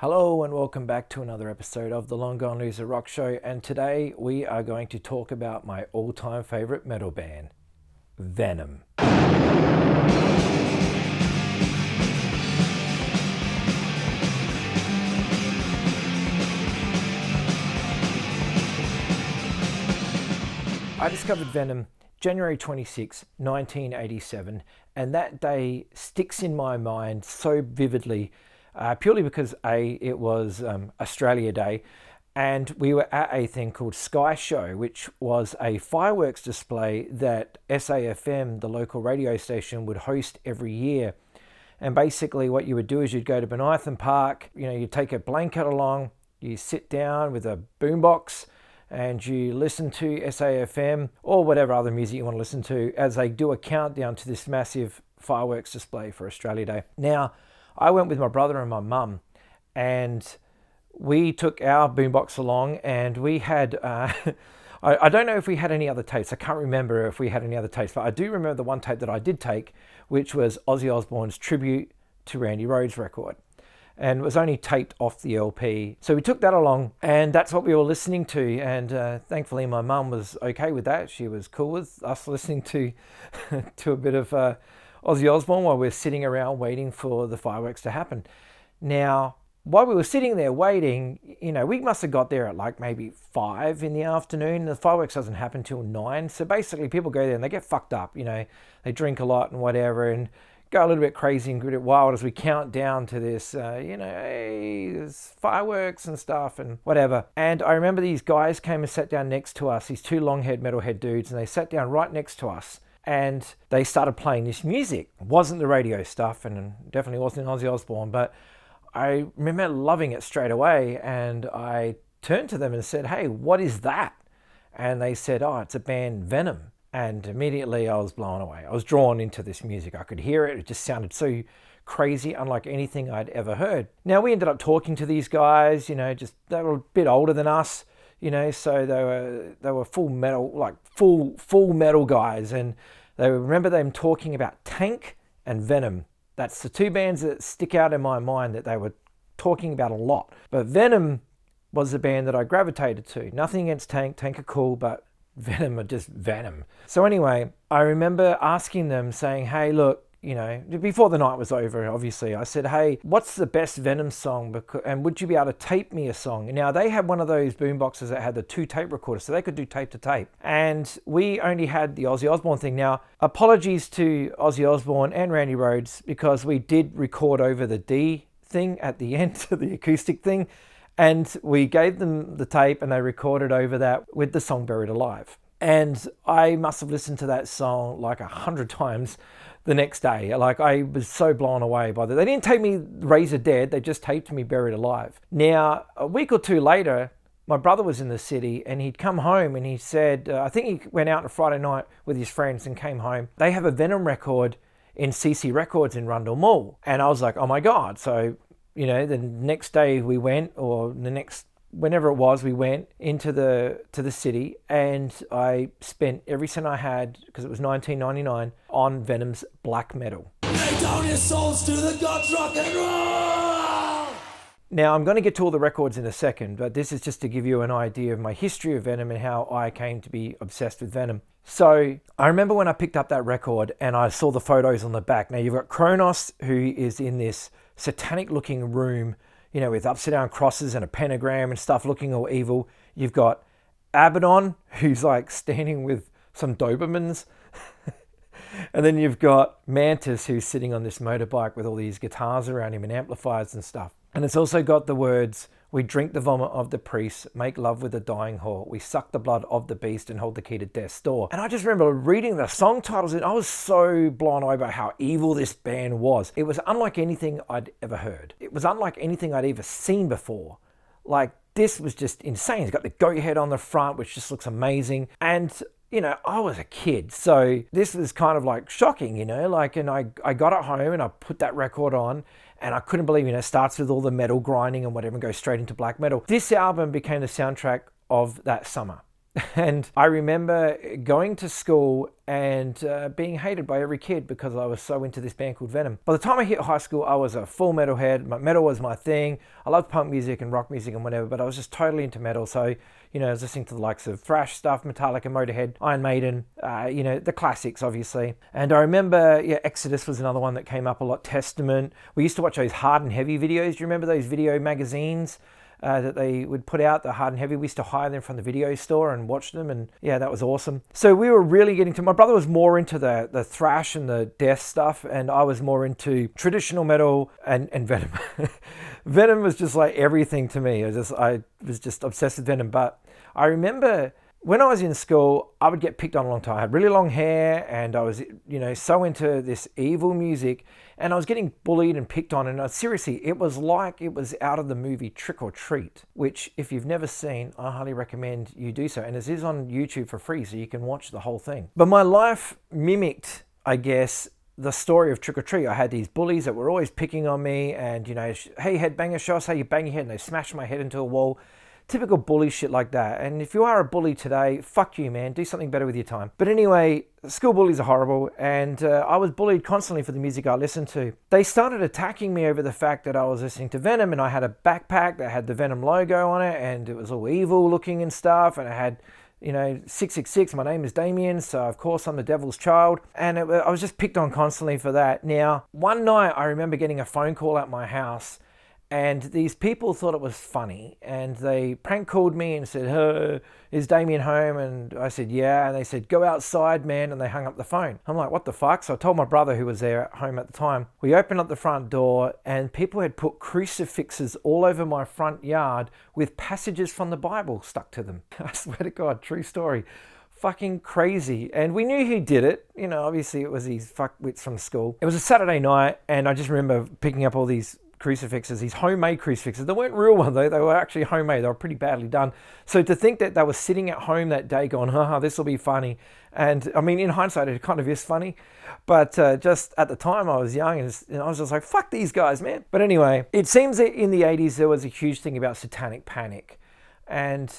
Hello and welcome back to another episode of the Long Gone Loser Rock Show, and today we are going to talk about my all-time favourite metal band, Venom. I discovered Venom January 26, 1987, and that day sticks in my mind so vividly, purely because it was Australia Day, and we were at a thing called Sky Show, which was a fireworks display that SAFM, the local radio station, would host every year. And basically what you would do is you'd go to Bonython Park, you take a blanket along, you sit down with a boombox, and you listen to SAFM or whatever other music you want to listen to as they do a countdown to this massive fireworks display for Australia Day. Now, I went with my brother and my mum, and we took our boombox along, and we had, I don't know if we had any other tapes. I can't remember if we had any other tapes, but I do remember the one tape that I did take, which was Ozzy Osbourne's tribute to Randy Rhoads record. And it was only taped off the LP. So we took that along, and that's what we were listening to. And thankfully, my mum was okay with that. She was cool with us listening to to a bit of Ozzy Osbourne while we're sitting around waiting for the fireworks to happen. Now, while we were sitting there waiting, we must have got there at like maybe 5 in the afternoon. The fireworks doesn't happen till 9. So basically, people go there and they get fucked up. They drink a lot and whatever, and go a little bit crazy and a bit wild as we count down to this, hey, there's fireworks and stuff and whatever. And I remember these guys came and sat down next to us, these two long-haired metalhead dudes, and they sat down right next to us, and they started playing this music. It wasn't the radio stuff, and definitely wasn't Ozzy Osbourne, but I remember loving it straight away, and I turned to them and said, hey, what is that? And they said, oh, it's a band, Venom. And immediately I was blown away. I was drawn into this music. I could hear it. It just sounded so crazy, unlike anything I'd ever heard. Now, we ended up talking to these guys, they were a bit older than us, so they were full metal, like full metal guys. And they remember them talking about Tank and Venom. That's the two bands that stick out in my mind that they were talking about a lot. But Venom was the band that I gravitated to. Nothing against Tank. Tank are cool, but Venom are just Venom. So anyway, I remember asking them, saying, hey, look, before the night was over, obviously, I said, hey, what's the best Venom song? And would you be able to tape me a song? Now, they had one of those boomboxes that had the 2 tape recorders, so they could do tape to tape. And we only had the Ozzy Osbourne thing. Now, apologies to Ozzy Osbourne and Randy Rhoads, because we did record over the D thing at the end, the acoustic thing. And we gave them the tape and they recorded over that with the song Buried Alive. And I must have listened to that song like 100 times the next day. Like, I was so blown away by that. They didn't tape me Razor Dead, they just taped me Buried Alive. Now, a week or two later, my brother was in the city and he'd come home and he said, I think he went out on a Friday night with his friends and came home. They have a Venom record in CC Records in Rundle Mall. And I was like, oh my God. So the next day we went, or whenever it was, we went into the city, and I spent every cent I had, because it was $19.99, on Venom's black metal. Lay down your souls to the gods, rock and roll! Now, I'm going to get to all the records in a second, but this is just to give you an idea of my history of Venom and how I came to be obsessed with Venom. So I remember when I picked up that record and I saw the photos on the back. Now, you've got Kronos, who is in this satanic looking room, with upside down crosses and a pentagram and stuff, looking all evil. You've got Abaddon, who's like standing with some Dobermans. And then you've got Mantis, who's sitting on this motorbike with all these guitars around him and amplifiers and stuff. And it's also got the words, we drink the vomit of the priest, make love with the dying whore. We suck the blood of the beast and hold the key to death's door. And I just remember reading the song titles and I was so blown away by how evil this band was. It was unlike anything I'd ever heard. It was unlike anything I'd ever seen before. Like, this was just insane. It's got the goat head on the front, which just looks amazing. And I was a kid, so this was kind of like shocking, and I got it home and I put that record on and I couldn't believe, it starts with all the metal grinding and whatever and goes straight into black metal. This album became the soundtrack of that summer. And I remember going to school and being hated by every kid because I was so into this band called Venom. By the time I hit high school, I was a full metalhead. Metal was my thing. I loved punk music and rock music and whatever, but I was just totally into metal. So, I was listening to the likes of thrash stuff, Metallica, Motorhead, Iron Maiden, the classics, obviously. And I remember, Exodus was another one that came up a lot, Testament. We used to watch those Hard and Heavy videos. Do you remember those video magazines? That they would put out, the Hard and Heavy. We used to hire them from the video store and watch them, and yeah, that was awesome. So we were really getting to, my brother was more into the thrash and the death stuff, and I was more into traditional metal and Venom. Venom was just like everything to me. I was just obsessed with Venom. But I remember when I was in school, I would get picked on a long time. I had really long hair, and I was, so into this evil music, and I was getting bullied and picked on. And seriously, it was like it was out of the movie Trick or Treat, which if you've never seen, I highly recommend you do so. And it is on YouTube for free, so you can watch the whole thing. But my life mimicked, I guess, the story of Trick or Treat. I had these bullies that were always picking on me, and, hey, headbanger, show us how you bang your head. And they smashed my head into a wall. Typical bully shit like that. And if you are a bully today, fuck you, man. Do something better with your time. But anyway, school bullies are horrible, and I was bullied constantly for the music I listened to. They started attacking me over the fact that I was listening to Venom, and I had a backpack that had the Venom logo on it, and it was all evil looking and stuff, and I had 666, my name is Damien, so of course I'm the devil's child. And I was just picked on constantly for that. Now, one night I remember getting a phone call at my house, and these people thought it was funny, and they prank called me and said, "Hey, is Damien home?" And I said, "Yeah." And they said, "Go outside, man." And they hung up the phone. I'm like, what the fuck? So I told my brother, who was there at home at the time. We opened up the front door, and people had put crucifixes all over my front yard with passages from the Bible stuck to them. I swear to God, true story. Fucking crazy. And we knew who did it. Obviously it was these fuckwits from school. It was a Saturday night, and I just remember picking up all these crucifixes, these homemade crucifixes. They weren't real ones though, they were actually homemade. They were pretty badly done. So to think that they were sitting at home that day going, haha, this will be funny. And I mean, in hindsight, it kind of is funny. But just at the time I was young, and I was just like, fuck these guys, man. But anyway, it seems that in the 80s there was a huge thing about satanic panic. And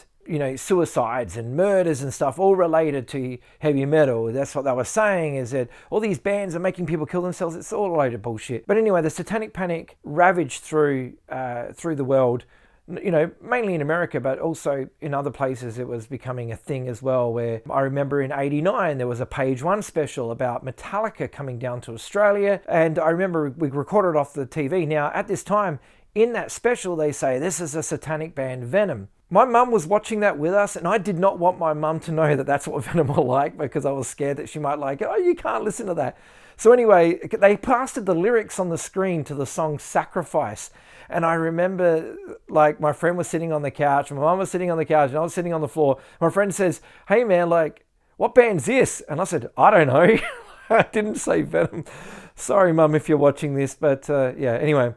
suicides and murders and stuff, all related to heavy metal. That's what they were saying, is that all these bands are making people kill themselves. It's all a load of bullshit. But anyway, the satanic panic ravaged through the world, mainly in America, but also in other places it was becoming a thing as well, where I remember in 89 there was a Page One special about Metallica coming down to Australia, and I remember we recorded off the TV. Now, at this time, in that special, they say, this is a satanic band, Venom. My mum was watching that with us, and I did not want my mum to know that that's what Venom were like, because I was scared that she might like it. Oh, you can't listen to that. So anyway, they plastered the lyrics on the screen to the song Sacrifice. And I remember, like, my friend was sitting on the couch, my mum was sitting on the couch, and I was sitting on the floor. My friend says, "Hey man, like, what band's this?" And I said, "I don't know." I didn't say Venom. Sorry, mum, if you're watching this, but yeah, anyway.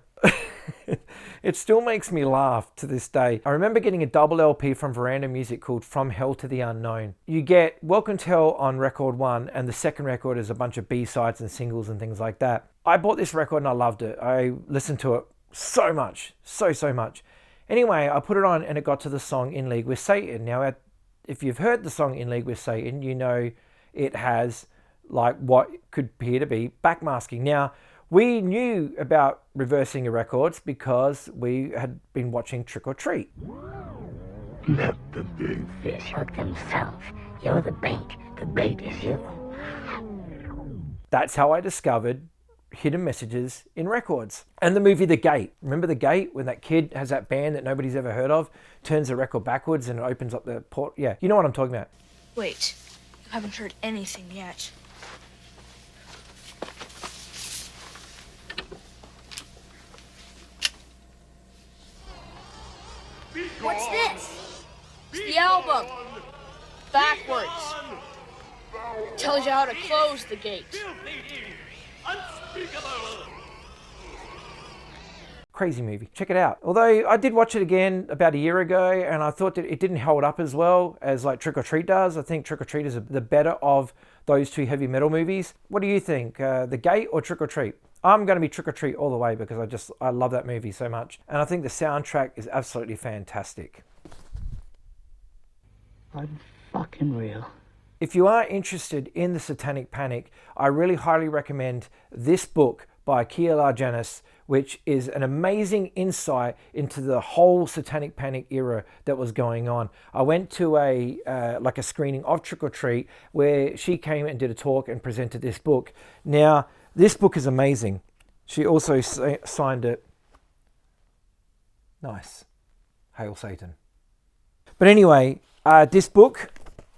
It still makes me laugh to this day. I remember getting a double LP from Veranda Music called From Hell to the Unknown. You get Welcome to Hell on record one, and the second record is a bunch of B-sides and singles and things like that. I bought this record and I loved it. I listened to it so much, so much. Anyway, I put it on and it got to the song In League with Satan. Now, if you've heard the song In League with Satan, you know it has like what could appear to be backmasking. Now, we knew about reversing your records because we had been watching Trick or Treat. Let the big fish hook themselves. You're the bait. The bait is you. That's how I discovered hidden messages in records. And the movie The Gate. Remember The Gate? When that kid has that band that nobody's ever heard of, turns the record backwards and it opens up the port. Yeah, you know what I'm talking about. Wait, you haven't heard anything yet. What's this? It's the album. Backwards. It tells you how to close the gate. Crazy movie. Check it out. Although I did watch it again about a year ago, and I thought that it didn't hold up as well as like Trick or Treat does. I think Trick or Treat is the better of those two heavy metal movies. What do you think? The Gate or Trick or Treat? I'm going to be Trick or Treat all the way because I love that movie so much. And I think the soundtrack is absolutely fantastic. I'm fucking real. If you are interested in the Satanic Panic, I really highly recommend this book by Kia Largenis, which is an amazing insight into the whole Satanic Panic era that was going on. I went to a screening of Trick or Treat where she came and did a talk and presented this book. Now, this book is amazing. She also signed it. Nice. Hail Satan. But anyway, this book,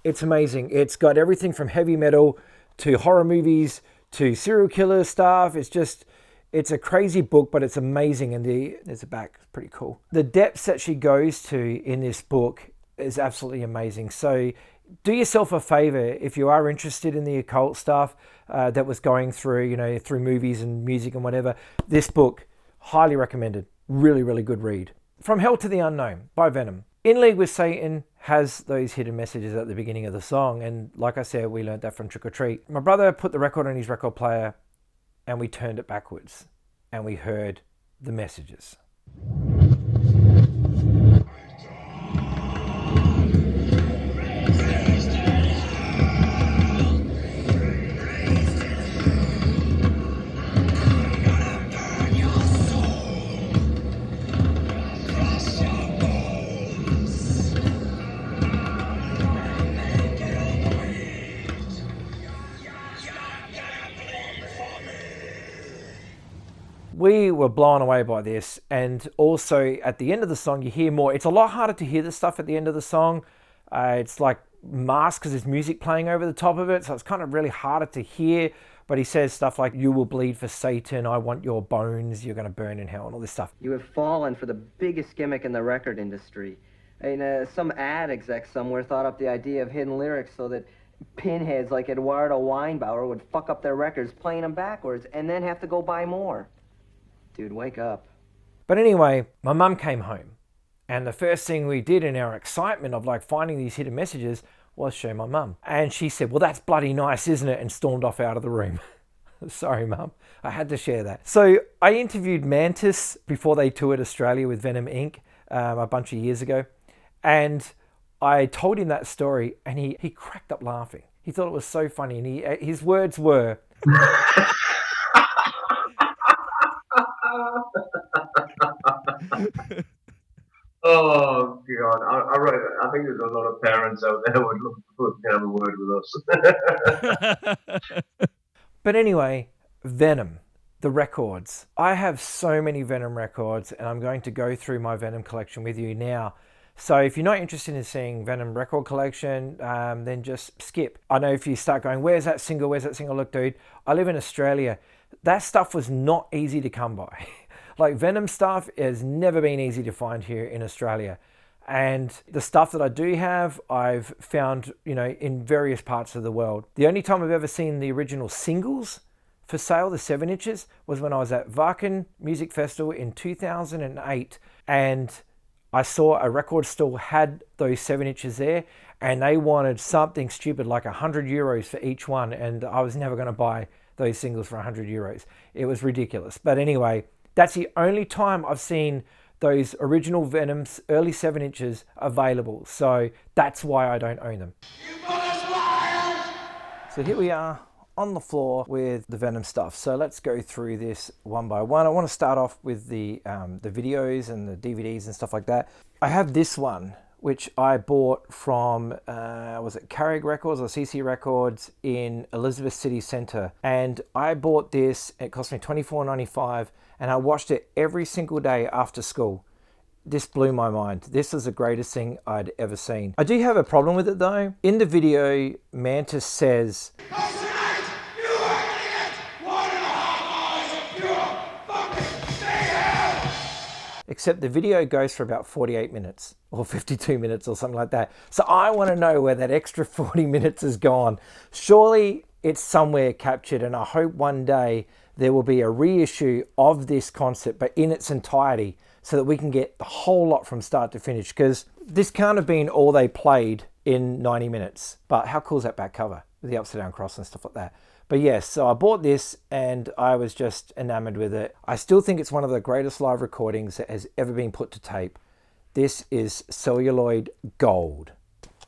it's amazing. It's got everything from heavy metal to horror movies to serial killer stuff. It's a crazy book, but it's amazing. And there's a back, it's pretty cool. The depths that she goes to in this book is absolutely amazing. So do yourself a favor if you are interested in the occult stuff that was going through, through movies and music and whatever. This book, highly recommended. Really, really good read. From Hell to the Unknown by Venom. In League with Satan has those hidden messages at the beginning of the song. And like I said, we learned that from Trick or Treat. My brother put the record on his record player and we turned it backwards and we heard the messages. We were blown away by this, and also at the end of the song you hear more. It's a lot harder to hear the stuff at the end of the song. It's like masked because there's music playing over the top of it, so it's kind of really harder to hear. But he says stuff like, "You will bleed for Satan, I want your bones, you're going to burn in hell," and all this stuff. You have fallen for the biggest gimmick in the record industry. I mean, some ad exec somewhere thought up the idea of hidden lyrics so that pinheads like Eduardo Weinbauer would fuck up their records playing them backwards and then have to go buy more. Dude, wake up. But anyway, my mum came home, and the first thing we did in our excitement of like finding these hidden messages was show my mum. And she said, "Well, that's bloody nice, isn't it?" and stormed off out of the room. Sorry, Mum. I had to share that. So I interviewed Mantis before they toured Australia with Venom Inc. A bunch of years ago. And I told him that story and he cracked up laughing. He thought it was so funny. And his words were... Oh God! I think there's a lot of parents out there who would love to have a word with us. But anyway, Venom, the records. I have so many Venom records, and I'm going to go through my Venom collection with you now. So if you're not interested in seeing Venom record collection, then just skip. I know if you start going, where's that single? Look, dude, I live in Australia. That stuff was not easy to come by. Like Venom stuff has never been easy to find here in Australia. And the stuff that I do have, I've found, in various parts of the world. The only time I've ever seen the original singles for sale, the 7 inches, was when I was at Wacken Music Festival in 2008. And I saw a record store had those 7 inches there, and they wanted something stupid like €100 for each one. And I was never going to buy those singles for €100. It was ridiculous. But anyway, that's the only time I've seen those original Venoms, early 7 inches, available. So that's why I don't own them. So here we are on the floor with the Venom stuff. So let's go through this one by one. I want to start off with the videos and the DVDs and stuff like that. I have this one, which I bought from, was it Carrick Records or CC Records in Elizabeth City Centre. And I bought this, it cost me $24.95, and I watched it every single day after school. This blew my mind. This is the greatest thing I'd ever seen. I do have a problem with it though. In the video, Mantis says, except the video goes for about 48 minutes or 52 minutes or something like that. So I want to know where that extra 40 minutes has gone. Surely it's somewhere captured, and I hope one day there will be a reissue of this concept, but in its entirety, so that we can get the whole lot from start to finish, because this can't have been all they played in 90 minutes. But how cool is that back cover with the upside down cross and stuff like that? But yes, so I bought this and I was just enamored with it. I still think it's one of the greatest live recordings that has ever been put to tape. This is celluloid gold.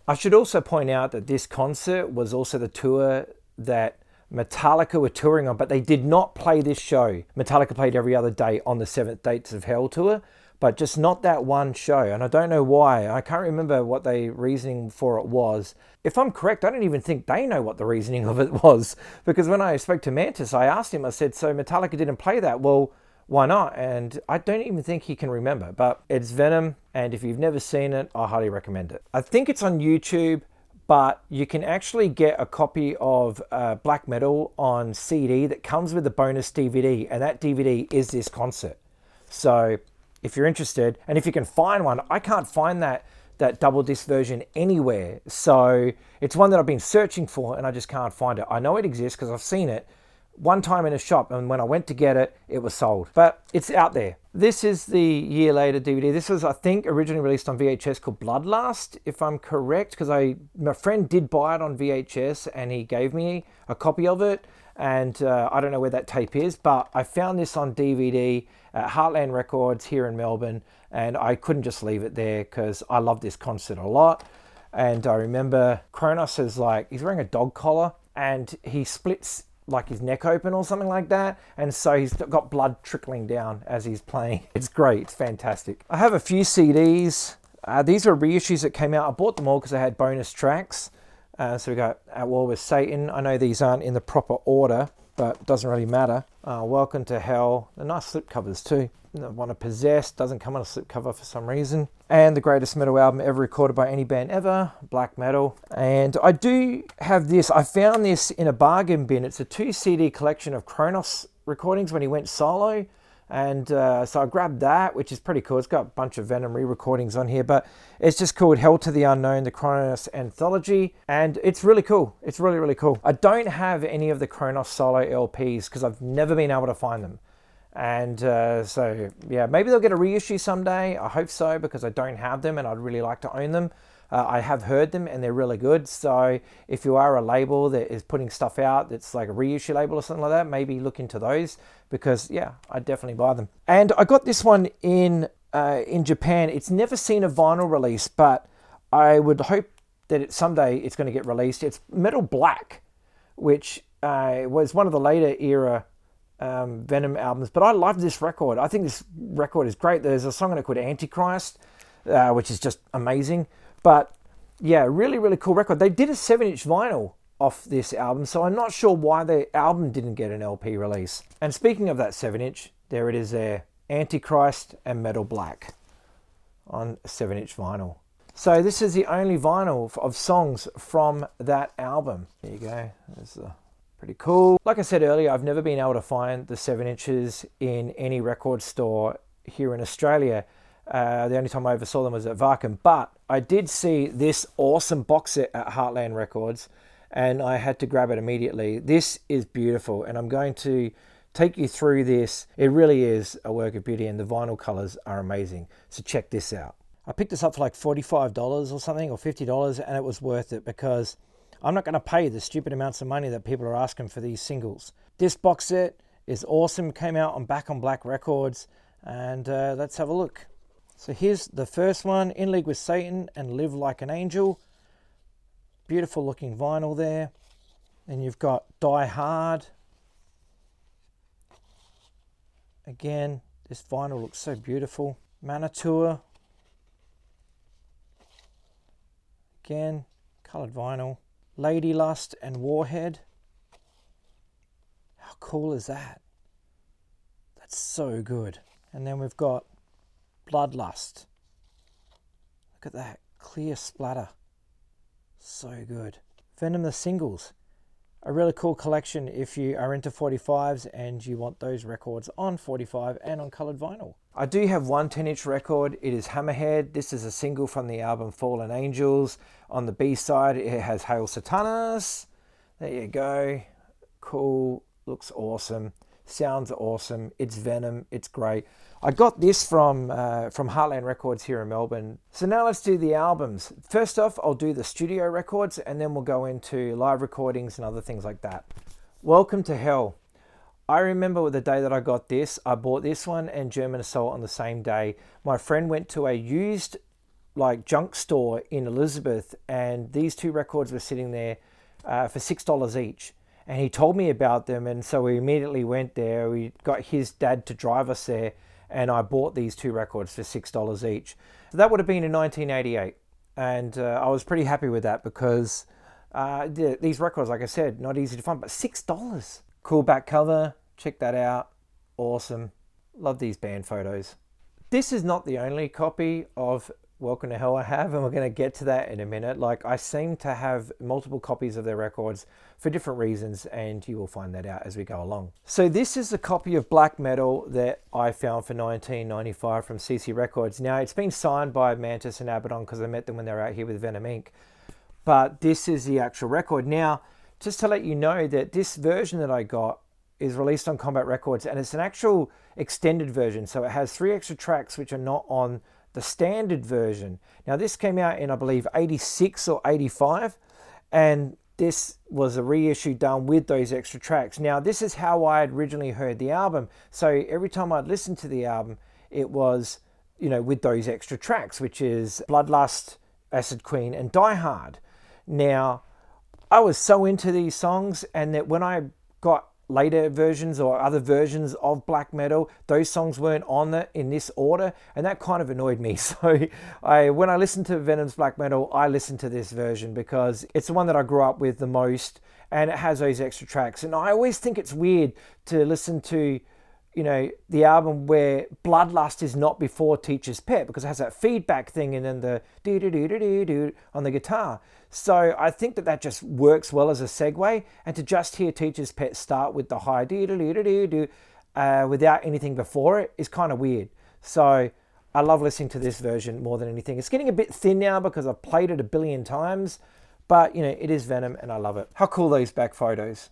I should also point out that this concert was also the tour that Metallica were touring on, but they did not play this show. Metallica played every other day on the Seventh Dates of Hell tour, but just not that one show. And I don't know why. I can't remember what the reasoning for it was. If I'm correct, I don't even think they know what the reasoning of it was, because when I spoke to Mantis, I asked him, I said, so Metallica didn't play that? Well, why not? And I don't even think he can remember, but it's Venom. And if you've never seen it, I highly recommend it. I think it's on YouTube, but you can actually get a copy of Black Metal on CD that comes with a bonus DVD. And that DVD is this concert. So if you're interested, and if you can find one, I can't find that double disc version anywhere. So it's one that I've been searching for and I just can't find it. I know it exists because I've seen it one time in a shop, and when I went to get it, it was sold. But it's out there. This is the year later DVD. This was, I think, originally released on VHS called Bloodlust, if I'm correct, because my friend did buy it on VHS and he gave me a copy of it. And I don't know where that tape is, but I found this on DVD at Heartland Records here in Melbourne, and I couldn't just leave it there because I love this concert a lot. And I remember Kronos is like, he's wearing a dog collar and he splits like his neck open or something like that, and so he's got blood trickling down as he's playing. It's great. It's fantastic. I have a few CDs. These are reissues that came out. I bought them all because they had bonus tracks. So we got At War with Satan. I know these aren't in the proper order, but it doesn't really matter. Welcome to Hell. They're nice slipcovers too. The one of Possessed doesn't come on a slipcover for some reason. And the greatest metal album ever recorded by any band ever, Black Metal. And I do have this. I found this in a bargain bin. It's a 2 CD collection of Kronos recordings when he went solo. And so I grabbed that, which is pretty cool. It's got a bunch of Venom re-recordings on here, but it's just called Hell to the Unknown, the Kronos Anthology. And it's really cool. It's really, really cool. I don't have any of the Kronos solo LPs because I've never been able to find them. And so, yeah, maybe they'll get a reissue someday. I hope so, because I don't have them and I'd really like to own them. I have heard them and they're really good. So if you are a label that is putting stuff out that's like a reissue label or something like that, maybe look into those, because, yeah, I'd definitely buy them. And I got this one in Japan. It's never seen a vinyl release, but I would hope that someday it's going to get released. It's Metal Black, which was one of the later era Venom albums, but I love this record. I think this record is great. There's a song on it called Antichrist, which is just amazing. But yeah, really, really cool record. They did a 7-inch vinyl off this album, so I'm not sure why the album didn't get an LP release. And speaking of that 7-inch, there it is there, Antichrist and Metal Black on 7-inch vinyl. So this is the only vinyl of songs from that album. There you go. There's pretty cool. Like I said earlier, I've never been able to find the 7-inches in any record store here in Australia. The only time I ever saw them was at Varkum, but I did see this awesome box set at Heartland Records and I had to grab it immediately. This is beautiful and I'm going to take you through this. It really is a work of beauty and the vinyl colors are amazing. So check this out. I picked this up for like $45 or something, or $50, and it was worth it because I'm not going to pay the stupid amounts of money that people are asking for these singles. This box set is awesome. Came out on Back on Black Records, and let's have a look. So here's the first one, In League with Satan and Live Like an Angel. Beautiful looking vinyl there. And you've got Die Hard. Again, this vinyl looks so beautiful. Manitou. Again, coloured vinyl. Lady Lust and Warhead. How cool is that? That's so good. And then we've got Bloodlust. Look at that clear splatter. So good. Venom the Singles. A really cool collection if you are into 45s and you want those records on 45 and on coloured vinyl. I do have one 10-inch record. It is Hammerhead. This is a single from the album Fallen Angels. On the B side, it has Hail Satanas. There you go. Cool. Looks awesome. Sounds awesome. It's Venom. It's great. I got this from Heartland Records here in Melbourne. So now let's do the albums. First off, I'll do the studio records and then we'll go into live recordings and other things like that. Welcome to Hell. I remember the day that I got this. I bought this one and German Assault on the same day. My friend went to a used like junk store in Elizabeth, and these two records were sitting there for $6 each. And he told me about them, and so we immediately went there. We got his dad to drive us there, and I bought these two records for $6 each. So that would have been in 1988, and I was pretty happy with that because these records, like I said, not easy to find, but $6. Cool back cover, check that out, awesome. Love these band photos. This is not the only copy of Welcome to Hell I have, and we're going to get to that in a minute. Like, I seem to have multiple copies of their records for different reasons, and you will find that out as we go along. So this is a copy of Black Metal that I found for $19.95 from CC Records. Now, it's been signed by Mantis and Abaddon because I met them when they were out here with Venom Inc. But this is the actual record. Now, just to let you know that this version that I got is released on Combat Records, and it's an actual extended version. So it has 3 extra tracks which are not on the standard version. Now this came out in, I believe, 86 or 85, and this was a reissue done with those extra tracks. Now this is how I had originally heard the album. So every time I'd listen to the album, it was, you know, with those extra tracks, which is Bloodlust, Acid Queen, and Die Hard. Now, I was so into these songs, and that when I got later versions or other versions of black metal, those songs weren't on it in this order, and that kind of annoyed me. So when I listened to Venom's black metal, I listened to this version because it's the one that I grew up with the most, and it has those extra tracks. And I always think it's weird to listen to, you know, the album where Bloodlust is not before Teacher's Pet, because it has that feedback thing and then the do-do-do-do-do-do on the guitar. So I think that just works well as a segue, and to just hear Teacher's Pet start with the high do-do-do-do-do without anything before it is kind of weird. So I love listening to this version more than anything. It's getting a bit thin now because I've played it a billion times, but, you know, it is Venom and I love it. How cool are those back photos?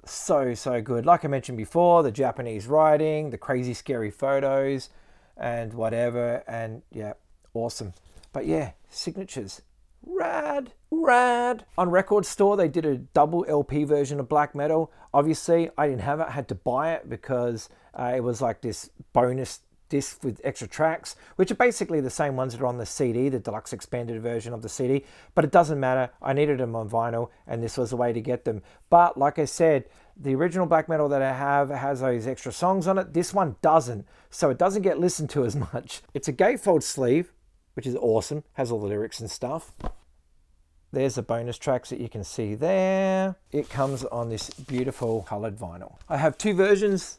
So good. Like I mentioned before, the Japanese writing, the crazy scary photos and whatever, and yeah, awesome. But yeah, signatures. Rad. On Record Store, they did a double LP version of Black Metal. Obviously, I didn't have it. I had to buy it because it was like this bonus disc with extra tracks, which are basically the same ones that are on the CD, the deluxe expanded version of the CD. But it doesn't matter. I needed them on vinyl, and this was the way to get them. But like I said, the original Black Metal that I have has those extra songs on it. This one doesn't, so it doesn't get listened to as much. It's a gatefold sleeve, which is awesome. Has all the lyrics and stuff. There's the bonus tracks that you can see there. It comes on this beautiful colored vinyl. I have 2 versions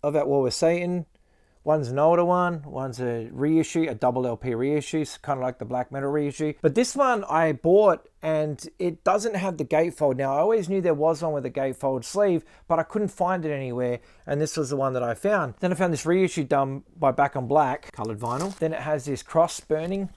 of At War with Satan. One's an older one, one's a reissue, a double LP reissue, kind of like the Black Metal reissue. But this one I bought, and it doesn't have the gatefold. Now, I always knew there was one with a gatefold sleeve, but I couldn't find it anywhere, and this was the one that I found. Then I found this reissue done by Back on Black, colored vinyl. Then it has this cross burning,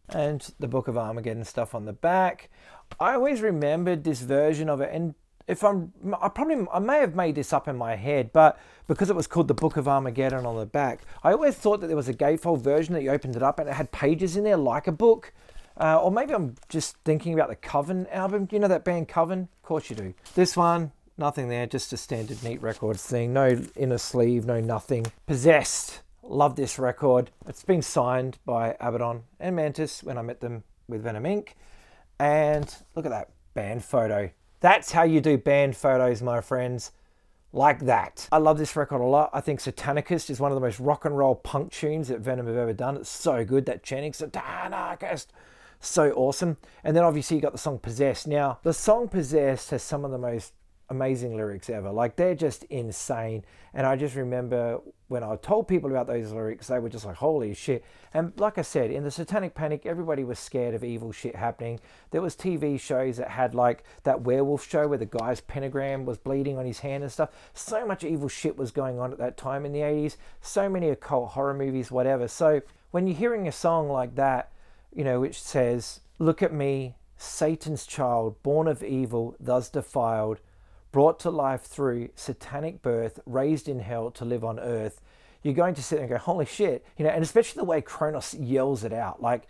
and the Book of Armageddon stuff on the back. I always remembered this version of it, and I may have made this up in my head, but because it was called the Book of Armageddon on the back, I always thought that there was a gatefold version that you opened it up and it had pages in there like a book. Or maybe I'm just thinking about the Coven album. Do you know that band Coven? Of course you do. This one, nothing there, just a standard Neat Records thing. No inner sleeve, no nothing. Possessed. Love this record. It's been signed by Abaddon and Mantis when I met them with Venom Inc. And look at that band photo. That's how you do band photos, my friends. Like that. I love this record a lot. I think Satanicist is one of the most rock and roll punk tunes that Venom have ever done. It's so good. That chanting, Satanicist. So awesome. And then obviously you got the song Possessed. Now, the song Possessed has some of the most amazing lyrics ever. Like, they're just insane. And I just remember when I told people about those lyrics, they were just like, holy shit. And like I said, in the Satanic Panic, everybody was scared of evil shit happening. There was TV shows that had like that werewolf show where the guy's pentagram was bleeding on his hand and stuff. So much evil shit was going on at that time in the 80s. So many occult horror movies, whatever. So when you're hearing a song like that, you know, which says, look at me, Satan's child, born of evil, thus defiled, brought to life through satanic birth, raised in hell to live on earth, you're going to sit there and go, holy shit. You know, and especially the way Kronos yells it out. Like,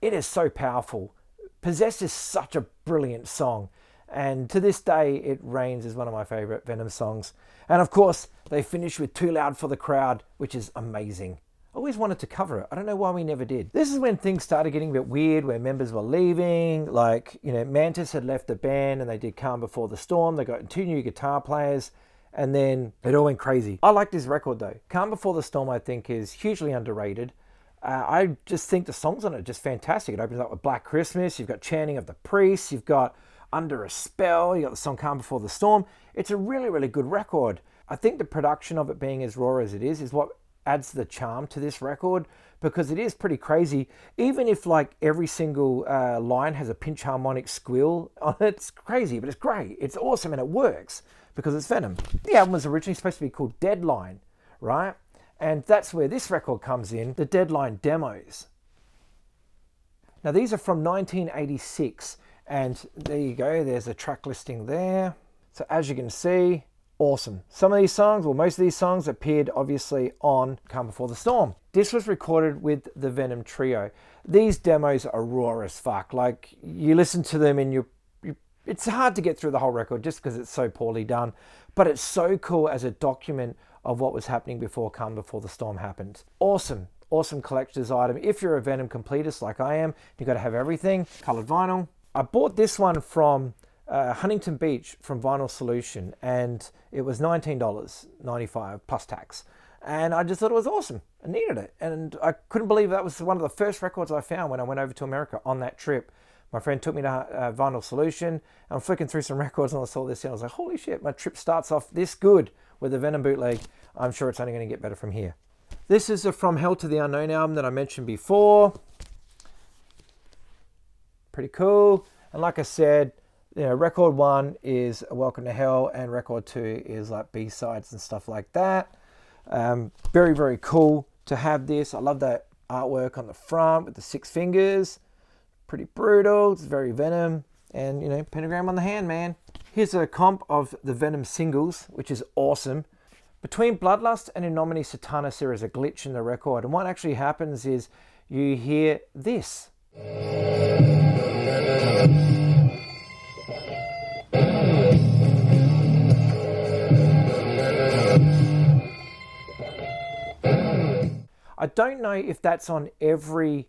it is so powerful. Possessed is such a brilliant song. And to this day, it reigns as one of my favorite Venom songs. And of course, they finish with Too Loud for the Crowd, which is amazing. always wanted to cover it. I don't know why we never did. This is when things started getting a bit weird, where members were leaving. Like, you know, Mantis had left the band and they did Calm Before the Storm. They got 2 new guitar players and then it all went crazy. I like this record though. Calm Before the Storm, I think, is hugely underrated. I just think the songs on it are just fantastic. It opens up with Black Christmas. You've got Chanting of the Priests. You've got Under a Spell. You've got the song Calm Before the Storm. It's a really, really good record. I think the production of it being as raw as it is what adds the charm to this record, because it is pretty crazy. Even if like every single line has a pinch harmonic squeal on it, it's crazy, but it's great. It's awesome and it works because it's Venom. The album was originally supposed to be called Deadline, right? And that's where this record comes in, the Deadline demos. Now these are from 1986, and there you go, there's a track listing there. So as you can see, awesome. Some of these songs, well, most of these songs appeared obviously on Calm Before the Storm. This was recorded with the Venom Trio. These demos are raw as fuck. Like, you listen to them and it's hard to get through the whole record just because it's so poorly done. But it's so cool as a document of what was happening before Calm Before the Storm happened. Awesome. Awesome collector's item. If you're a Venom completist like I am, you've got to have everything. Colored vinyl. I bought this one from Huntington Beach from Vinyl Solution, and it was $19.95 plus tax, and I just thought it was awesome. I needed it, and I couldn't believe that was one of the first records I found when I went over to America on that trip. My friend took me to Vinyl Solution, and I'm flicking through some records and I saw this and I was like, holy shit, my trip starts off this good with the Venom bootleg. I'm sure it's only going to get better from here. This is a From Hell to the Unknown album that I mentioned before. Pretty cool. And like I said, you know, record 1 is Welcome to Hell, and record 2 is like B-sides and stuff like that. Very, very cool to have this. I love that artwork on the front with the 6 fingers. Pretty brutal. It's very Venom. And, you know, pentagram on the hand, man. Here's a comp of the Venom singles, which is awesome. Between Bloodlust and In Nomine Satanas, there is a glitch in the record. And what actually happens is you hear this. I don't know if that's on every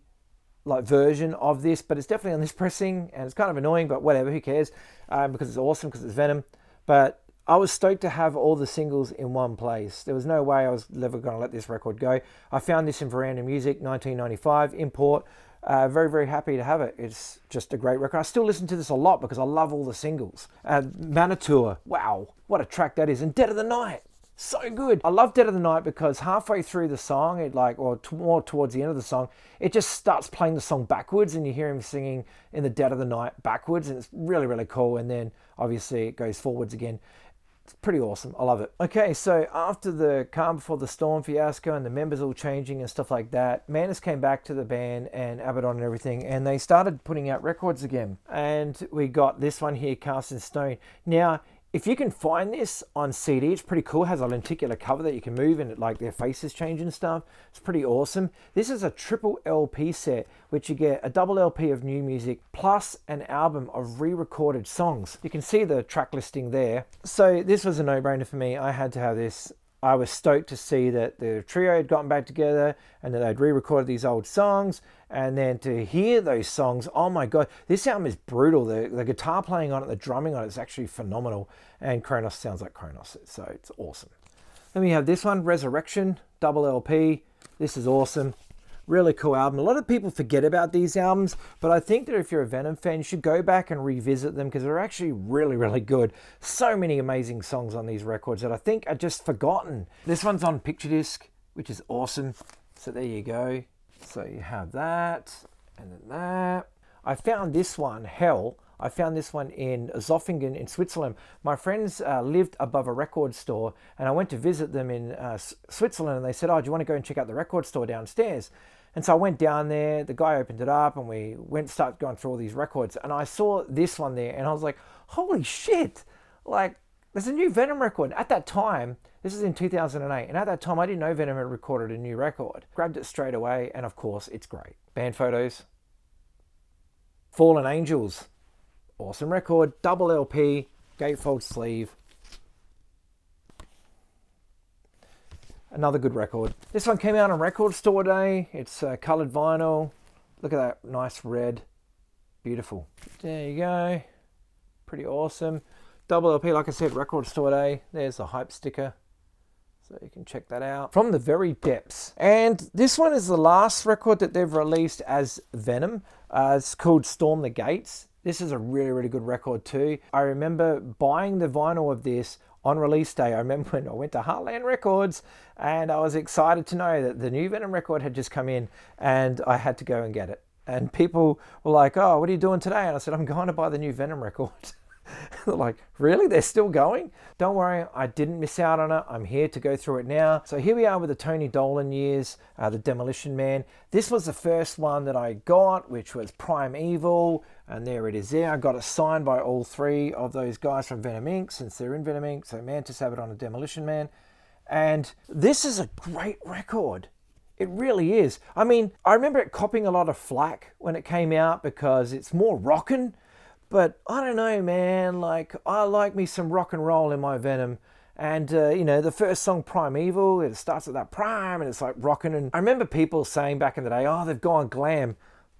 version of this, but it's definitely on this pressing, and it's kind of annoying, but whatever, who cares? Because it's awesome, because it's Venom. But I was stoked to have all the singles in one place. There was no way I was ever going to let this record go. I found this in Veranda Music, 1995, import. Very, very happy to have it. It's just a great record. I still listen to this a lot because I love all the singles. Manitou, wow, what a track that is. And Dead of the Night. So good. I love Dead of the Night because halfway through the song, more towards the end of the song, it just starts playing the song backwards and you hear him singing in the Dead of the Night backwards, and it's really, really cool. And then obviously it goes forwards again. It's pretty awesome. I love it. Okay, so after the Calm Before the Storm fiasco and the members all changing and stuff like that, Mantis came back to the band and Abaddon and everything, and they started putting out records again. And we got this one here, Cast in Stone. Now, if you can find this on CD, it's pretty cool. It has a lenticular cover that you can move and like their faces change and stuff. It's pretty awesome. This is a triple LP set, which you get a double LP of new music plus an album of re-recorded songs. You can see the track listing there. So this was a no-brainer for me. I had to have this. I was stoked to see that the trio had gotten back together and that they'd re-recorded these old songs, and then to hear those songs, oh my god, this album is brutal. The guitar playing on it, the drumming on it is actually phenomenal, and Kronos sounds like Kronos, so it's awesome. Then we have this one, Resurrection, double LP. This is awesome. Really cool album. A lot of people forget about these albums, but I think that if you're a Venom fan, you should go back and revisit them because they're actually really, really good. So many amazing songs on these records that I think are just forgotten. This one's on picture disc, which is awesome. So there you go. So you have that, and then that. I found this one, Hell. I found this one in Zofingen in Switzerland. My friends lived above a record store, and I went to visit them in Switzerland, and they said, oh, do you want to go and check out the record store downstairs? And so I went down there, the guy opened it up, and we started going through all these records, and I saw this one there, and I was like, holy shit, like, there's a new Venom record. At that time, this is in 2008, and at that time, I didn't know Venom had recorded a new record. Grabbed it straight away, and of course, it's great. Band photos. Fallen Angels. Awesome record, double LP, gatefold sleeve. Another good record. This one came out on Record Store Day. It's coloured vinyl. Look at that nice red. Beautiful. There you go. Pretty awesome. Double LP, like I said, Record Store Day. There's the hype sticker. So you can check that out. From the Very Depths. And this one is the last record that they've released as Venom. It's called Storm the Gates. This is a really, really good record too. I remember buying the vinyl of this on release day. I remember when I went to Heartland Records and I was excited to know that the new Venom record had just come in and I had to go and get it. And people were like, oh, what are you doing today? And I said, I'm going to buy the new Venom record. They're like, really? They're still going? Don't worry, I didn't miss out on it. I'm here to go through it now. So here we are with the Tony Dolan years, the Demolition Man. This was the first one that I got, which was Prime Evil. And there it is there. I got it signed by all three of those guys from Venom Inc. since they're in Venom Inc. So Mantis have it on a Demolition Man. And this is a great record. It really is. I mean, I remember it copping a lot of flack when it came out because it's more rockin'. But I don't know, man, like, I like me some rock and roll in my Venom. And, you know, the first song, Prime Evil, it starts with that prime and it's like rocking. And I remember people saying back in the day, oh, they've gone glam.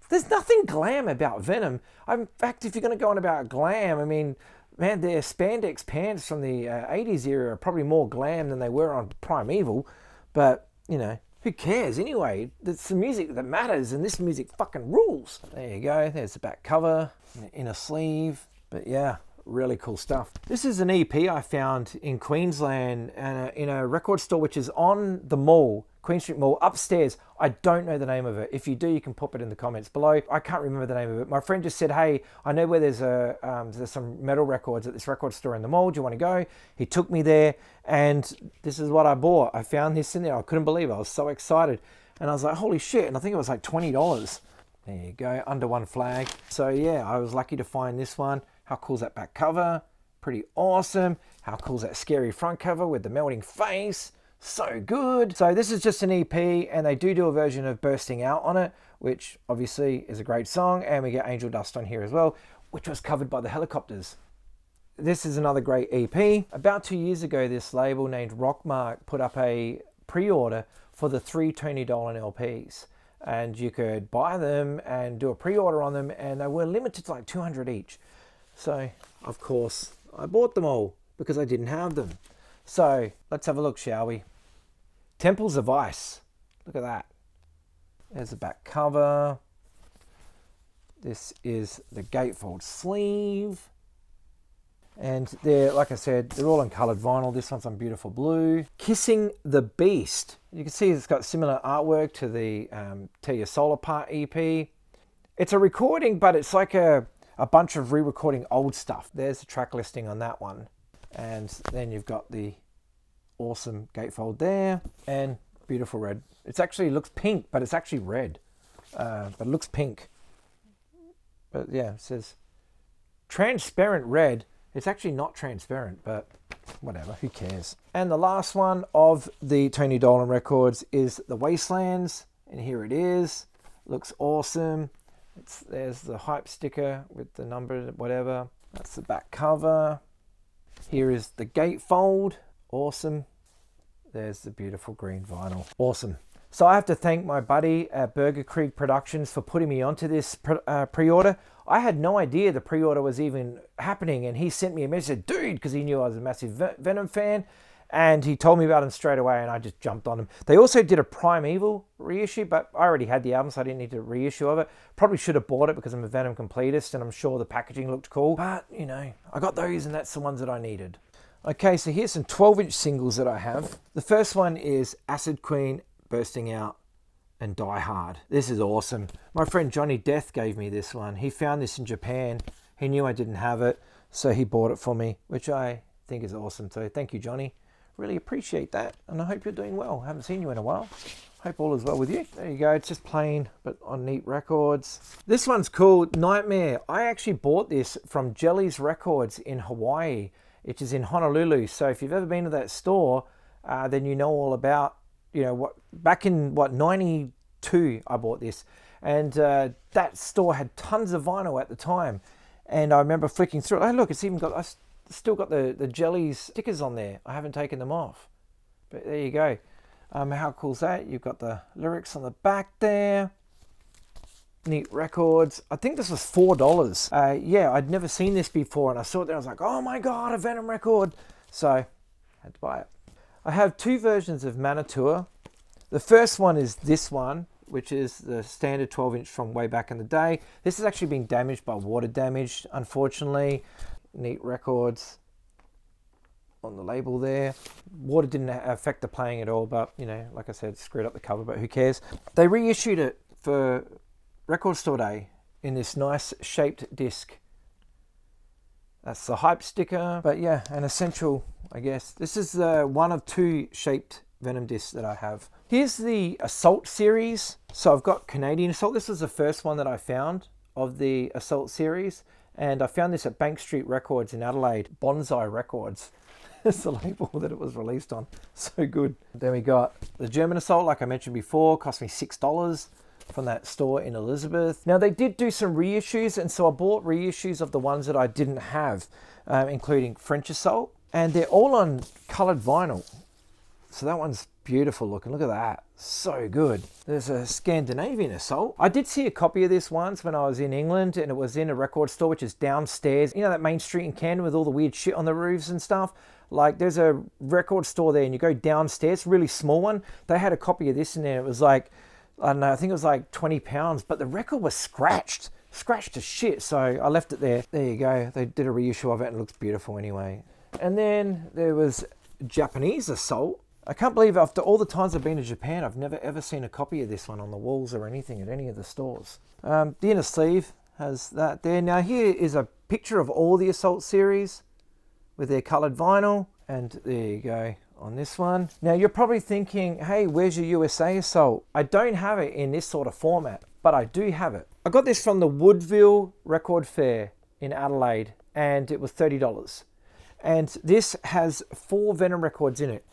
There's nothing glam about Venom. In fact, if you're going to go on about glam, I mean, man, their spandex pants from the 80s era are probably more glam than they were on Prime Evil. But, you know, who cares anyway? It's the music that matters, and this music fucking rules. There you go. There's the back cover, inner sleeve. But yeah, really cool stuff. This is an EP I found in Queensland in a record store which is on the mall, Queen Street Mall, upstairs. I don't know the name of it. If you do, you can pop it in the comments below. I can't remember the name of it. My friend just said, hey, I know where there's some metal records at this record store in the mall. Do you want to go? He took me there, and this is what I bought. I found this in there. I couldn't believe it. I was so excited. And I was like, holy shit. And I think it was like $20. There you go, under one flag. So yeah, I was lucky to find this one. How cool is that back cover? Pretty awesome. How cool is that scary front cover with the melting face? So good. So this is just an EP, and they do a version of Bursting Out on it, which obviously is a great song. And we get Angel Dust on here as well, which was covered by the Helicopters. This is another great EP. About 2 years ago, this label named Rockmark put up a pre-order for the 3 Tony Dolan LPs. And you could buy them and do a pre-order on them, and they were limited to like 200 each. So, of course, I bought them all because I didn't have them. So, let's have a look, shall we? Temples of Ice. Look at that. There's the back cover. This is the gatefold sleeve. And they're, like I said, they're all in coloured vinyl. This one's on beautiful blue. Kissing the Beast. You can see it's got similar artwork to the Tear Your Soul Apart EP. It's a recording, but it's like a bunch of re-recording old stuff. There's the track listing on that one. And then you've got the awesome gatefold there. And beautiful red. It actually looks pink, but it's actually red. But it looks pink. But yeah, it says transparent red. It's actually not transparent, but whatever, who cares? And the last one of the Tony Dolan records is The Wastelands. And here it is. Looks awesome. There's the hype sticker with the number, whatever. That's the back cover. Here is the gatefold. Awesome. There's the beautiful green vinyl. Awesome. So I have to thank my buddy at Burger Creek Productions for putting me onto this pre-order. I had no idea the pre-order was even happening, and he sent me a message, dude, because he knew I was a massive Venom fan, and he told me about him straight away, and I just jumped on him. They also did a Prime Evil reissue, but I already had the album, so I didn't need a reissue of it. Probably should have bought it because I'm a Venom completist, and I'm sure the packaging looked cool. But, you know, I got those, and that's the ones that I needed. Okay, so here's some 12-inch singles that I have. The first one is Acid Queen, Bursting Out, and Die Hard. This is awesome. My friend Johnny Death gave me this one. He found this in Japan. He knew I didn't have it, so he bought it for me, which I think is awesome. So thank you, Johnny. Really appreciate that, and I hope you're doing well. I haven't seen you in a while. Hope all is well with you. There you go. It's just plain, but on neat records. This one's called Nightmare. I actually bought this from Jelly's Records in Hawaii, which is in Honolulu. So if you've ever been to that store, then you know all about, you know, what back in 92 I bought this, and that store had tons of vinyl at the time, and I remember flicking through it. Oh look, it's even got, I still got the Jellies stickers on there. I haven't taken them off, but there you go. How cool is that? You've got the lyrics on the back there. Neat records. I think this was $4. Yeah, I'd never seen this before, and I saw it there. I was like, oh my God, a Venom record. So I had to buy it. I have two versions of Manitou. The first one is this one, which is the standard 12-inch from way back in the day. This has actually been damaged by water damage, unfortunately. Neat records on the label there. Water didn't affect the playing at all, but, you know, like I said, screwed up the cover, but who cares? They reissued it for Record Store Day in this nice shaped disc. That's the hype sticker, but yeah, an essential, I guess. This is one of two shaped Venom discs that I have. Here's the Assault series. So I've got Canadian Assault. This was the first one that I found of the Assault series, and I found this at Bank Street Records in Adelaide. Bonsai Records. That's the label that it was released on. So good. Then we got the German Assault, like I mentioned before, cost me $6 from that store in Elizabeth. Now they did do some reissues, and so I bought reissues of the ones that I didn't have, including French Assault, and they're all on colored vinyl. So that one's beautiful looking. Look at that. So good. There's a Scandinavian Assault. I did see a copy of this once when I was in England, and it was in a record store, which is downstairs. You know that main street in Canada with all the weird shit on the roofs and stuff? Like, there's a record store there, and you go downstairs, really small one. They had a copy of this in there. It was like, I don't know, I think it was like £20, but the record was scratched to shit. So I left it there. There you go. They did a reissue of it, and it looks beautiful anyway. And then there was Japanese Assault. I can't believe after all the times I've been to Japan, I've never ever seen a copy of this one on the walls or anything at any of the stores. The inner sleeve has that there. Now here is a picture of all the Assault series with their coloured vinyl. And there you go on this one. Now you're probably thinking, hey, where's your USA Assault? I don't have it in this sort of format, but I do have it. I got this from the Woodville Record Fair in Adelaide, and it was $30. And this has 4 Venom records in it.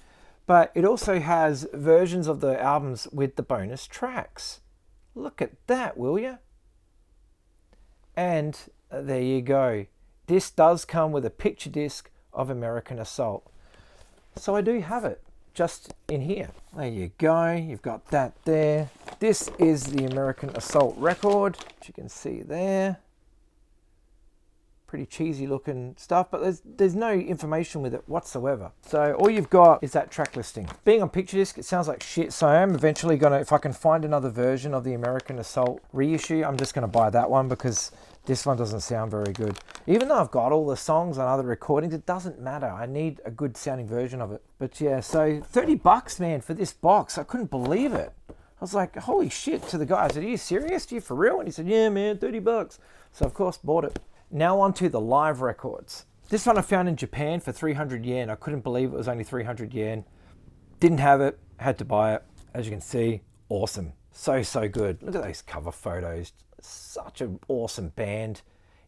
But it also has versions of the albums with the bonus tracks. Look at that, will you? And there you go. This does come with a picture disc of American Assault. So I do have it just in here. There you go. You've got that there. This is the American Assault record, which you can see there. Pretty cheesy looking stuff, but there's no information with it whatsoever. So all you've got is that track listing. Being on picture disc, it sounds like shit, so I am eventually gonna, if I can find another version of the American Assault reissue, I'm just gonna buy that one because this one doesn't sound very good. Even though I've got all the songs and other recordings, it doesn't matter. I need a good sounding version of it. But yeah, so $30, man, for this box. I couldn't believe it. I was like, holy shit, to the guy. I said, are you serious? Are you for real? And he said, yeah, man, $30. So of course, bought it. Now on to the live records. This one I found in Japan for 300 yen. I couldn't believe it was only 300 yen. Didn't have it, had to buy it. As you can see, awesome. So good. Look at those cover photos. Such an awesome band.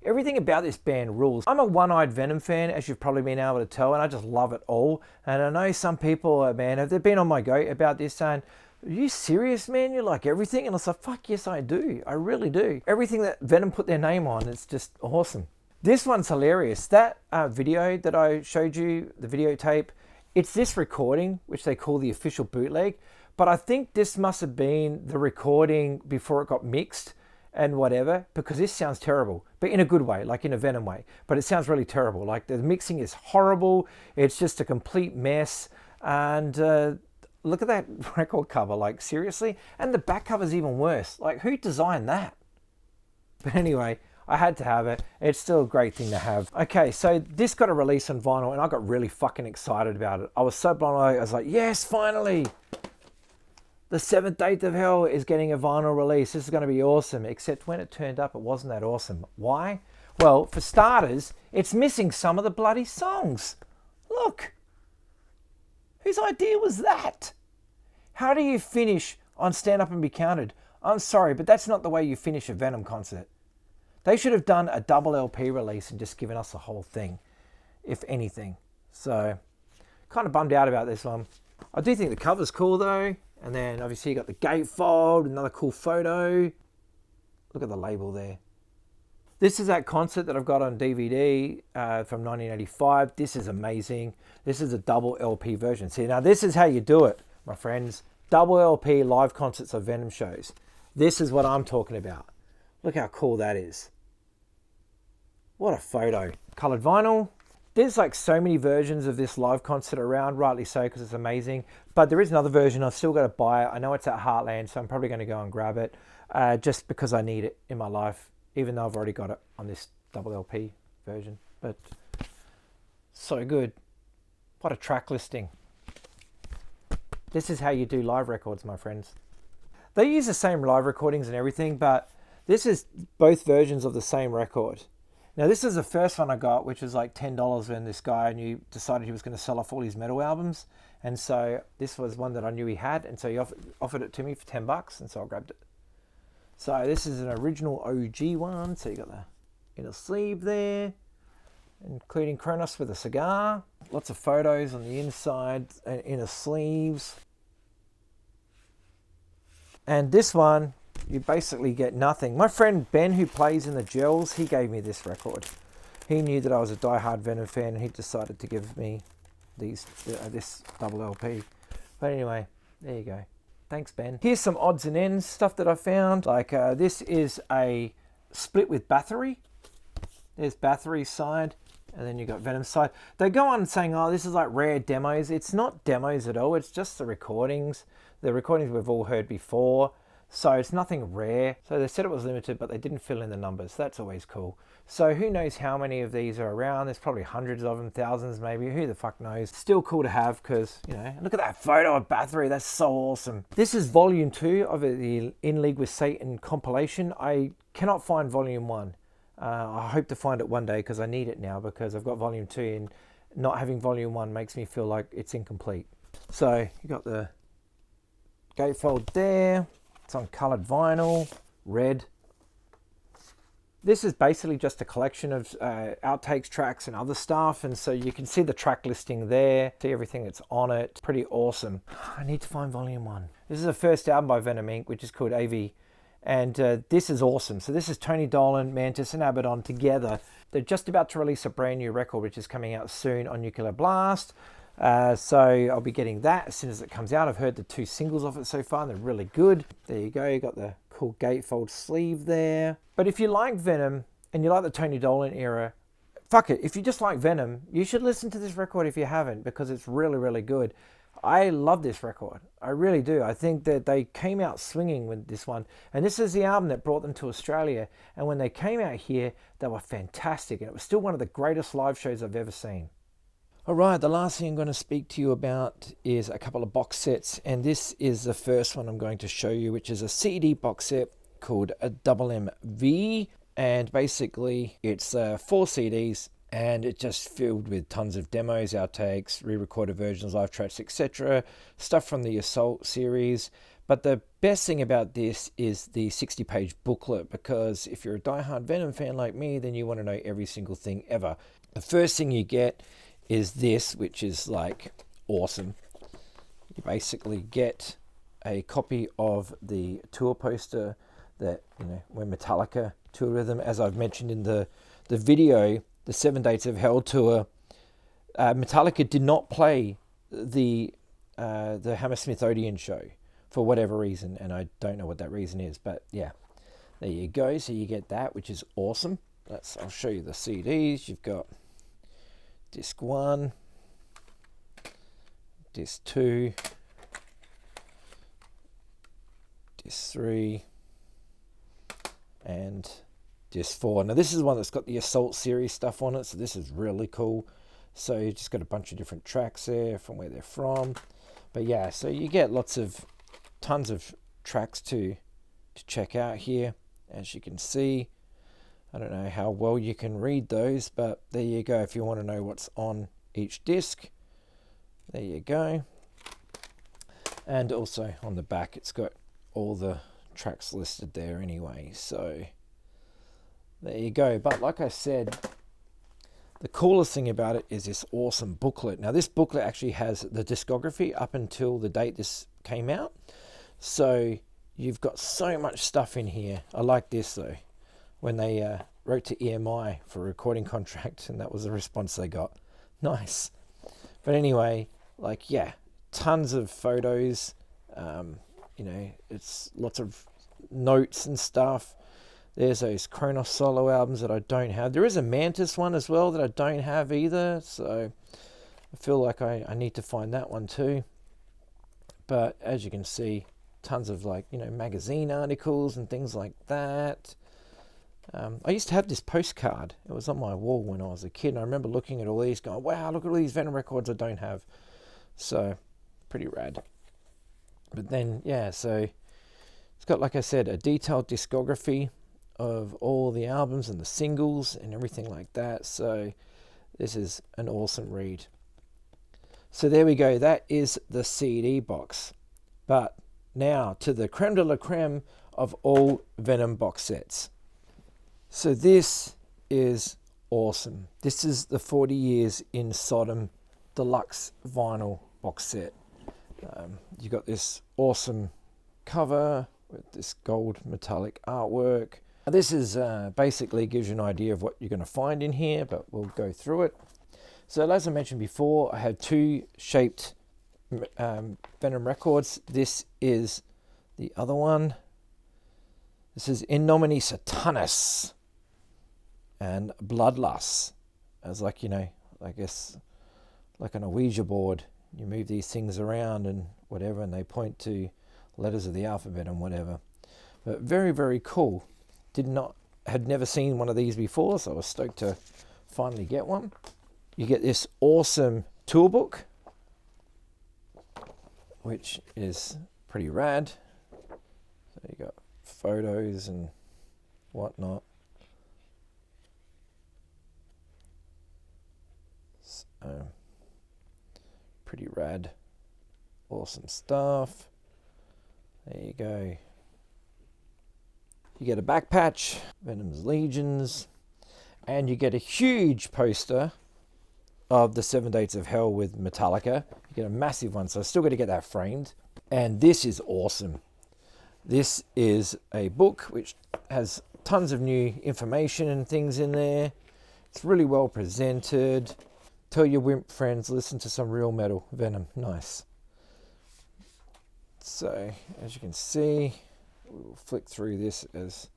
Everything about this band rules. I'm a one-eyed Venom fan, as you've probably been able to tell, and I just love it all. And I know some people, man, have they been on my goat about this saying, are you serious, man? You like everything? And I was like, fuck yes, I do. I really do. Everything that Venom put their name on, it's just awesome. This one's hilarious. That video that I showed you, the videotape, it's this recording, which they call the official bootleg. But I think this must have been the recording before it got mixed and whatever, because this sounds terrible, but in a good way, like in a Venom way. But it sounds really terrible. Like the mixing is horrible. It's just a complete mess. And look at that record cover, like seriously? And the back cover's even worse. Like who designed that? But anyway, I had to have it. It's still a great thing to have. Okay, so this got a release on vinyl and I got really fucking excited about it. I was so blown away. I was like, yes, finally. The 7th Eighth of Hell is getting a vinyl release. This is going to be awesome. Except when it turned up, it wasn't that awesome. Why? Well, for starters, it's missing some of the bloody songs. Look. Whose idea was that? How do you finish on Stand Up and Be Counted? I'm sorry, but that's not the way you finish a Venom concert. They should have done a double LP release and just given us the whole thing, if anything. So, kind of bummed out about this one. I do think the cover's cool though. And then obviously you got the gatefold, another cool photo. Look at the label there. This is that concert that I've got on DVD from 1985. This is amazing. This is a double LP version. See, now this is how you do it. my friends. Double LP live concerts of Venom shows. This is what I'm talking about. Look how cool that is. What a photo. Coloured vinyl. There's like so many versions of this live concert around, rightly so, because it's amazing. But there is another version. I've still got to buy it. I know it's at Heartland, so I'm probably going to go and grab it just because I need it in my life, even though I've already got it on this double LP version. But so good. What a track listing. This is how you do live records, my friends. They use the same live recordings and everything, but this is both versions of the same record. Now, this is the first one I got, which was like $10 when this guy decided he was going to sell off all his metal albums. And so this was one that I knew he had, and so he offered it to me for $10, and so I grabbed it. So this is an original OG one. So you got the inner sleeve there, including Kronos with a cigar. Lots of photos on the inside and inner sleeves. And this one, you basically get nothing. My friend Ben, who plays in the Gels, he gave me this record. He knew that I was a die-hard Venom fan, and he decided to give me this double LP. But anyway, there you go. Thanks, Ben. Here's some odds and ends stuff that I found. Like this is a split with Bathory. There's Bathory's side, and then you got Venom's side. They go on saying, oh, this is like rare demos. It's not demos at all. It's just the recordings. The recordings we've all heard before. So it's nothing rare. So they said it was limited, but they didn't fill in the numbers. That's always cool. So who knows how many of these are around? There's probably hundreds of them, thousands maybe. Who the fuck knows? Still cool to have because, you know, look at that photo of Bathory. That's so awesome. This is volume 2 of the In League with Satan compilation. I cannot find volume 1. I hope to find it one day because I need it now because I've got volume 2 and not having volume 1 makes me feel like it's incomplete. So you got the gatefold there. It's on coloured vinyl, red. This is basically just a collection of outtakes, tracks, and other stuff. And so you can see the track listing there, see everything that's on it. Pretty awesome. I need to find volume 1. This is the first album by Venom Inc., which is called AV. And this is awesome. So this is Tony Dolan, Mantis, and Abaddon together. They're just about to release a brand new record, which is coming out soon on Nuclear Blast. So I'll be getting that as soon as it comes out. I've heard the 2 singles of it so far, and they're really good. There you go. You got the cool gatefold sleeve there. But if you like Venom and you like the Tony Dolan era, fuck it. If you just like Venom, you should listen to this record if you haven't, because it's really, really good. I love this record. I really do. I think that they came out swinging with this one. And this is the album that brought them to Australia. And when they came out here, they were fantastic. And it was still one of the greatest live shows I've ever seen. All right, the last thing I'm going to speak to you about is a couple of box sets. And this is the first one I'm going to show you, which is a CD box set called a MV. And basically, it's 4 CDs. And it's just filled with tons of demos, outtakes, re-recorded versions, live tracks, etc. Stuff from the Assault series. But the best thing about this is the 60-page booklet, because if you're a diehard Venom fan like me, then you want to know every single thing ever. The first thing you get is this, which is like awesome. You basically get a copy of the tour poster that, you know, when Metallica toured with them. As I've mentioned in the video, the 7 Dates of Hell tour, Metallica did not play the Hammersmith Odeon show for whatever reason, and I don't know what that reason is, but yeah, there you go. So you get that, which is awesome. I'll show you the CDs. You've got disc 1, disc 2, disc 3, and disc 4. Now this is one that's got the Assault series stuff on it, so this is really cool. So you just got a bunch of different tracks there from where they're from. But yeah, so you get tons of tracks to check out here. As you can see, I don't know how well you can read those, but there you go. If you want to know what's on each disc, there you go. And also on the back, it's got all the tracks listed there anyway, so there you go. But like I said, the coolest thing about it is this awesome booklet. Now this booklet actually has the discography up until the date this came out, so you've got so much stuff in here. I like this though, when they wrote to EMI for a recording contract, and that was the response they got. Nice. But anyway, like, yeah, tons of photos. It's lots of notes and stuff. There's those Kronos solo albums that I don't have. There is a Mantis one as well that I don't have either, so I feel like I need to find that one too. But as you can see, tons of magazine articles and things like that. I used to have this postcard. It was on my wall when I was a kid, and I remember looking at all these going, wow, look at all these Venom records I don't have. So, pretty rad. But then, yeah, so it's got, like I said, a detailed discography of all the albums and the singles and everything like that. So this is an awesome read. So there we go. That is the CD box. But now to the creme de la creme of all Venom box sets. So this is awesome. This is the 40 Years in Sodom Deluxe vinyl box set. You got this awesome cover with this gold metallic artwork. Now this is basically gives you an idea of what you're going to find in here, but we'll go through it. So as I mentioned before, I have two shaped Venom records. This is the other one. This is In Nomine Satanas and Bloodlust. As I guess like on a Ouija board, you move these things around and whatever, and they point to letters of the alphabet and whatever. But very, very cool. Had never seen one of these before, so I was stoked to finally get one. You get this awesome toolbook, which is pretty rad. So you got photos and whatnot. So, pretty rad. Awesome stuff. There you go. You get a back patch, Venom's Legions, and you get a huge poster of the 7 Dates of Hell with Metallica. You get a massive one, so I still got to get that framed. And this is awesome. This is a book which has tons of new information and things in there. It's really well presented. Tell your wimp friends, listen to some real metal. Venom, nice. So, as you can see, we'll flick through this as,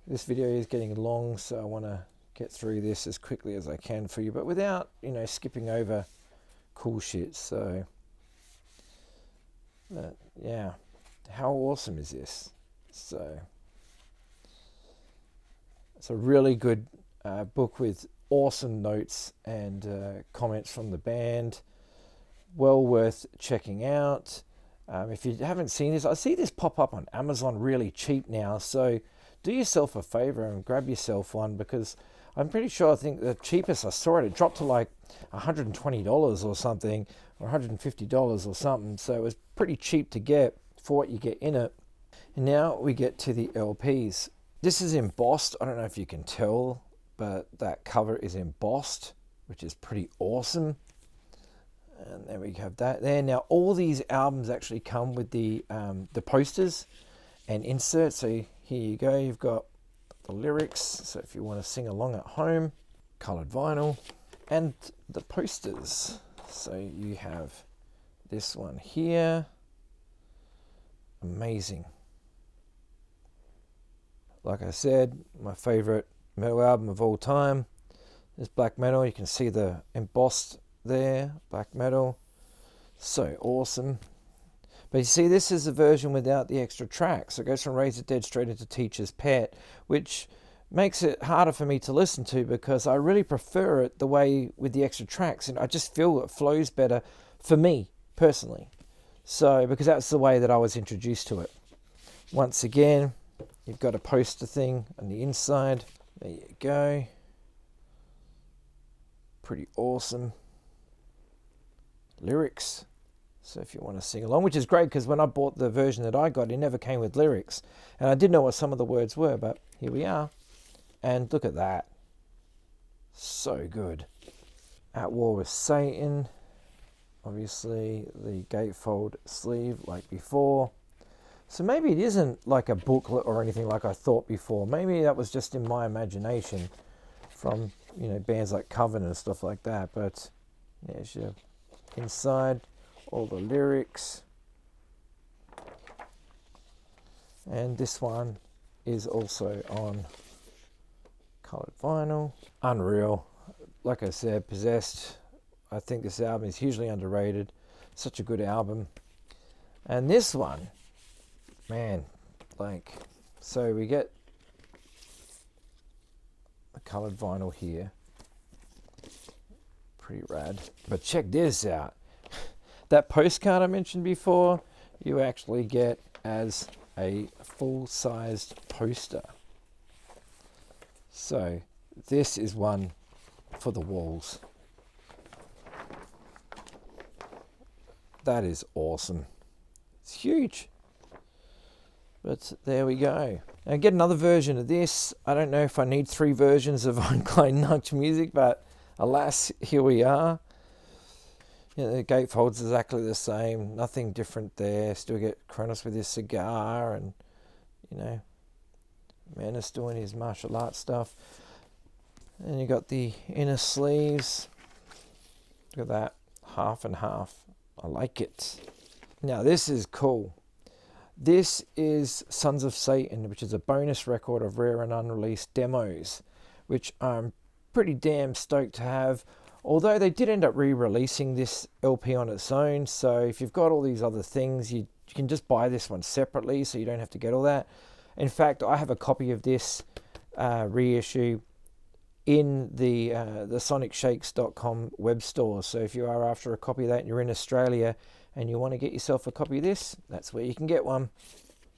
this video is getting long, so I want to get through this as quickly as I can for you, but without, skipping over cool shit. So, yeah, how awesome is this? So, it's a really good book with awesome notes and comments from the band. Well worth checking out. If you haven't seen this, I see this pop up on Amazon really cheap now, so do yourself a favor and grab yourself one, because I'm pretty sure, I think the cheapest I saw it dropped to like $120 or something, or $150 or something, so it was pretty cheap to get for what you get in it. And now we get to the LPs. This is embossed. I don't know if you can tell, but that cover is embossed, which is pretty awesome. And there we have that there. Now all these albums actually come with the posters and inserts. So here you go. You've got the lyrics. So if you want to sing along at home, colored vinyl, and the posters. So you have this one here. Amazing. Like I said, my favorite metal album of all time is black metal. You can see the embossed there, black metal, so awesome. But you see, this is a version without the extra tracks. It goes from Razor Dead straight into Teacher's Pet, which makes it harder for me to listen to, because I really prefer it the way with the extra tracks, and I just feel it flows better for me personally. So, because that's the way that I was introduced to it. Once again, you've got a poster thing on the inside. There you go. Pretty awesome. Lyrics, so if you want to sing along, which is great, because when I bought the version that I got, it never came with lyrics, and I didn't know what some of the words were, but here we are. And look at that, so good. At War with Satan, obviously the gatefold sleeve like before. So maybe it isn't like a booklet or anything like I thought before. Maybe that was just in my imagination from bands like Coven and stuff like that. But there's your inside, all the lyrics. And this one is also on coloured vinyl. Unreal. Like I said, Possessed. I think this album is hugely underrated. Such a good album. And this one, man, like, so we get the coloured vinyl here. Pretty rad. But check this out. That postcard I mentioned before, you actually get as a full-sized poster. So this is one for the walls. That is awesome. It's huge. But there we go. Now get another version of this. I don't know if I need 3 versions of Untitled music, but alas, here we are. You know, the gatefold's exactly the same. Nothing different there. Still get Kronos with his cigar, and, you know, Manus doing his martial arts stuff. And you got the inner sleeves. Look at that. Half and half. I like it. Now this is cool. This is Sons of Satan, which is a bonus record of rare and unreleased demos, which I'm pretty damn stoked to have. Although they did end up re-releasing this LP on its own, so if you've got all these other things, you can just buy this one separately, so you don't have to get all that. In fact, I have a copy of this reissue in the sonicshakes.com web store. So if you are after a copy of that and you're in Australia and you want to get yourself a copy of this, that's where you can get one.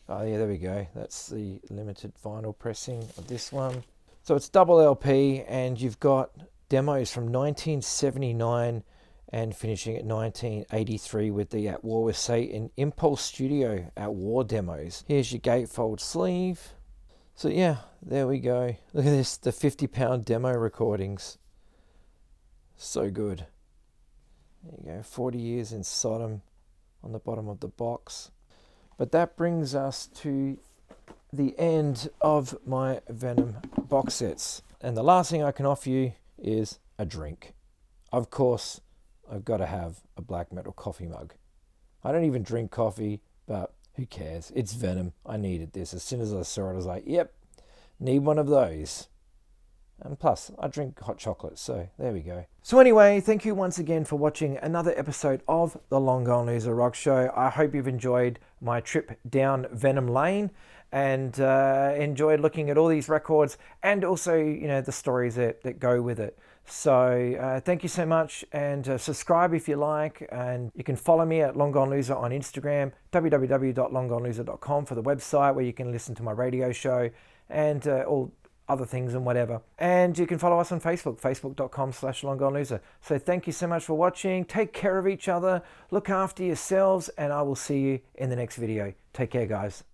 Oh yeah, there we go. That's the limited vinyl pressing of this one. So it's double LP, and you've got demos from 1979 and finishing at 1983 with the At War with Satan Impulse Studio At War demos. Here's your gatefold sleeve. So yeah, there we go. Look at this, the 50-pound demo recordings. So good. There you go, 40 years in Sodom on the bottom of the box. But that brings us to the end of my Venom box sets. And the last thing I can offer you is a drink. Of course, I've got to have a black metal coffee mug. I don't even drink coffee, but who cares? It's Venom. I needed this. As soon as I saw it, I was like, yep, need one of those. And plus, I drink hot chocolate, so there we go. So anyway, thank you once again for watching another episode of the Long Gone Loser Rock Show. I hope you've enjoyed my trip down Venom Lane and enjoyed looking at all these records and also, you know, the stories that go with it. So thank you so much, and subscribe if you like, and you can follow me at Long Gone Loser on Instagram, www.longgoneloser.com for the website where you can listen to my radio show and all other things and whatever. And you can follow us on Facebook, facebook.com/longgoneloser. So thank you so much for watching. Take care of each other, look after yourselves, and I will see you in the next video. Take care, guys.